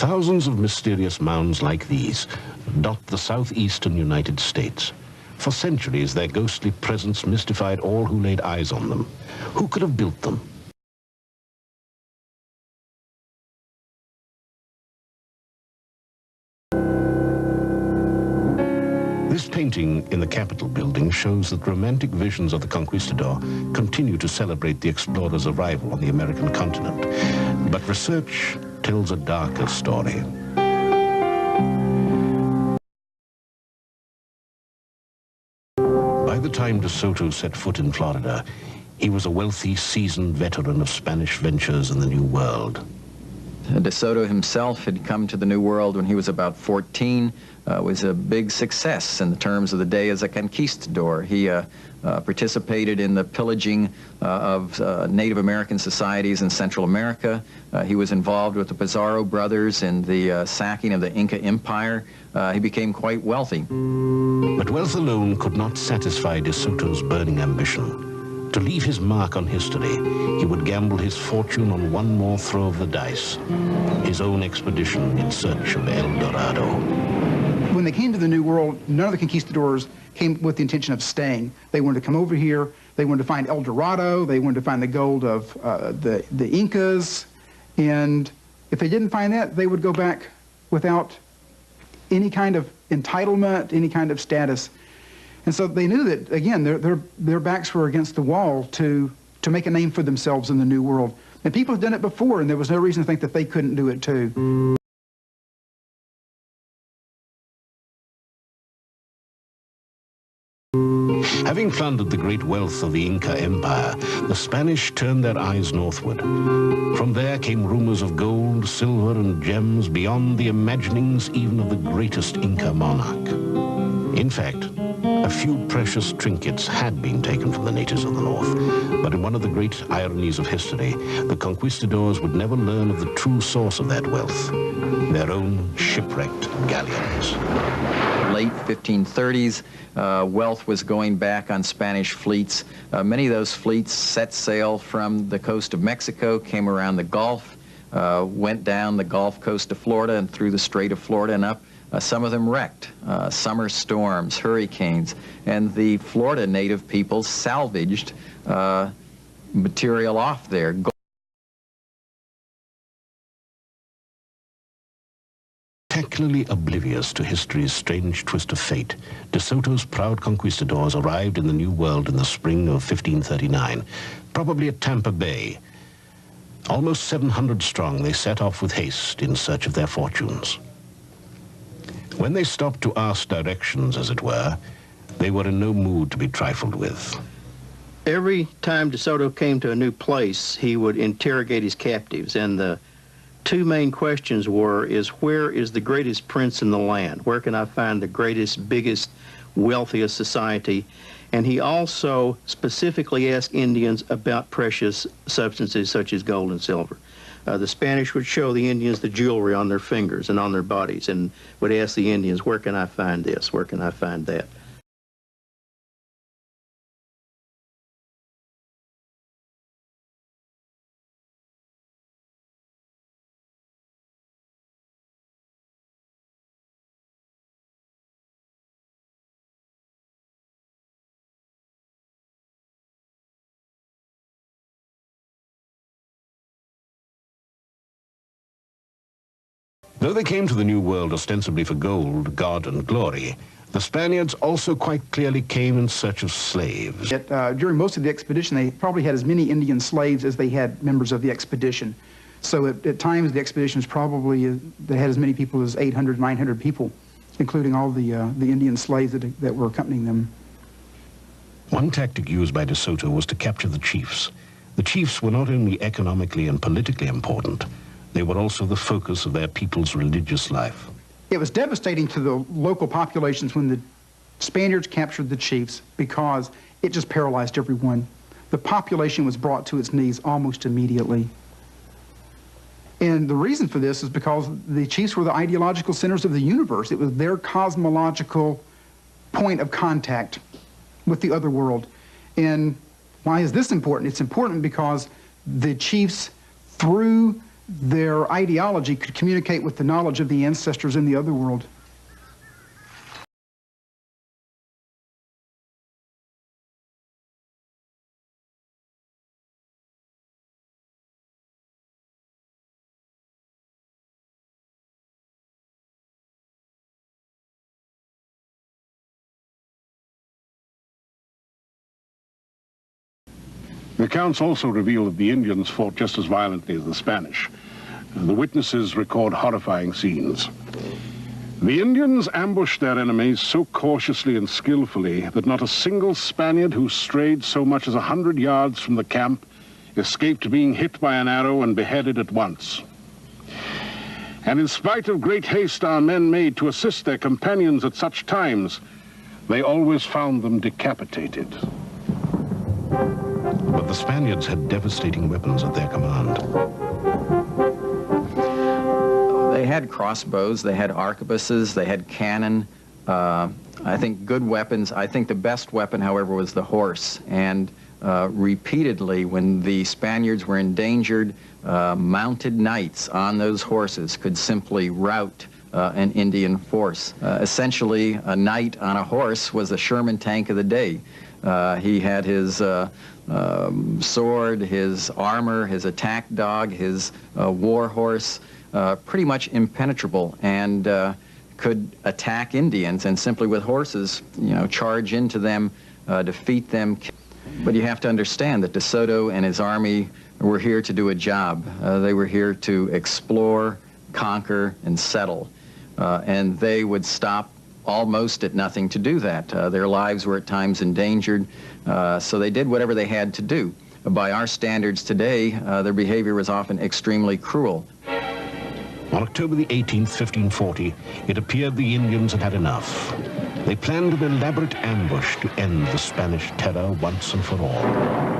Thousands of mysterious mounds like these dot the southeastern United States. For centuries, their ghostly presence mystified all who laid eyes on them. Who could have built them? This painting in the Capitol building shows that romantic visions of the conquistador continue to celebrate the explorer's arrival on the American continent. But research tells a darker story. By the time DeSoto set foot in Florida, he was a wealthy, seasoned veteran of Spanish ventures in the New World. DeSoto himself had come to the New World when he was about 14, was a big success in the terms of the day as a conquistador. He participated in the pillaging of Native American societies in Central America. He was involved with the Pizarro brothers in the sacking of the Inca Empire. He became quite wealthy. But wealth alone could not satisfy DeSoto's burning ambition. To leave his mark on history, he would gamble his fortune on one more throw of the dice, his own expedition in search of El Dorado. When they came to the New World, none of the conquistadors came with the intention of staying. They wanted to come over here, they wanted to find El Dorado, they wanted to find the gold of the Incas, and if they didn't find that, they would go back without any kind of entitlement, any kind of status. And so they knew that, again, their backs were against the wall to make a name for themselves in the New World. And people had done it before, and there was no reason to think that they couldn't do it too. Having plundered the great wealth of the Inca Empire, the Spanish turned their eyes northward. From there came rumors of gold, silver, and gems beyond the imaginings even of the greatest Inca monarch. In fact, a few precious trinkets had been taken from the natives of the north, but in one of the great ironies of history, the conquistadors would never learn of the true source of that wealth, their own shipwrecked galleons. Late 1530s, wealth was going back on Spanish fleets. Many of those fleets set sail from the coast of Mexico, came around the Gulf, went down the Gulf Coast of Florida and through the Strait of Florida and up. Some of them wrecked, summer storms, hurricanes, and the Florida native people salvaged material off there. Spectacularly oblivious to history's strange twist of fate, DeSoto's proud conquistadors arrived in the New World in the spring of 1539, probably at Tampa Bay. Almost 700 strong, they set off with haste in search of their fortunes. When they stopped to ask directions, as it were, they were in no mood to be trifled with. Every time DeSoto came to a new place, he would interrogate his captives, and the two main questions were, where is the greatest prince in the land? Where can I find the greatest, biggest, wealthiest society? And he also specifically asked Indians about precious substances such as gold and silver. The Spanish would show the Indians the jewelry on their fingers and on their bodies and would ask the Indians, where can I find this? Where can I find that? Though they came to the New World ostensibly for gold, God, and glory, the Spaniards also quite clearly came in search of slaves. Yet, during most of the expedition, they probably had as many Indian slaves as they had members of the expedition. So at times, the expedition was probably, they had as many people as 800, 900 people, including all the Indian slaves that were accompanying them. One tactic used by DeSoto was to capture the chiefs. The chiefs were not only economically and politically important, they were also the focus of their people's religious life. It was devastating to the local populations when the Spaniards captured the chiefs because it just paralyzed everyone. The population was brought to its knees almost immediately. And the reason for this is because the chiefs were the ideological centers of the universe. It was their cosmological point of contact with the other world. And why is this important? It's important because the chiefs, through their ideology could communicate with the knowledge of the ancestors in the other world. The accounts also reveal that the Indians fought just as violently as the Spanish. The witnesses record horrifying scenes. The Indians ambushed their enemies so cautiously and skillfully that not a single Spaniard who strayed so much as 100 yards from the camp escaped being hit by an arrow and beheaded at once. And in spite of great haste our men made to assist their companions at such times, they always found them decapitated. But the Spaniards had devastating weapons at their command. They had crossbows, they had arquebuses, they had cannon. I think good weapons. I think the best weapon, however, was the horse. And repeatedly, when the Spaniards were endangered, mounted knights on those horses could simply rout an Indian force. Essentially, a knight on a horse was a Sherman tank of the day. He had his sword, his armor, his attack dog, his war horse, pretty much impenetrable, and could attack Indians and simply with horses, charge into them, defeat them. But you have to understand that DeSoto and his army were here to do a job. They were here to explore, conquer, and settle. And they would stop almost at nothing to do that. Their lives were at times endangered, so they did whatever they had to do. By our standards today, their behavior was often extremely cruel. On October the 18th, 1540, it appeared the Indians had had enough. They planned an elaborate ambush to end the Spanish terror once and for all.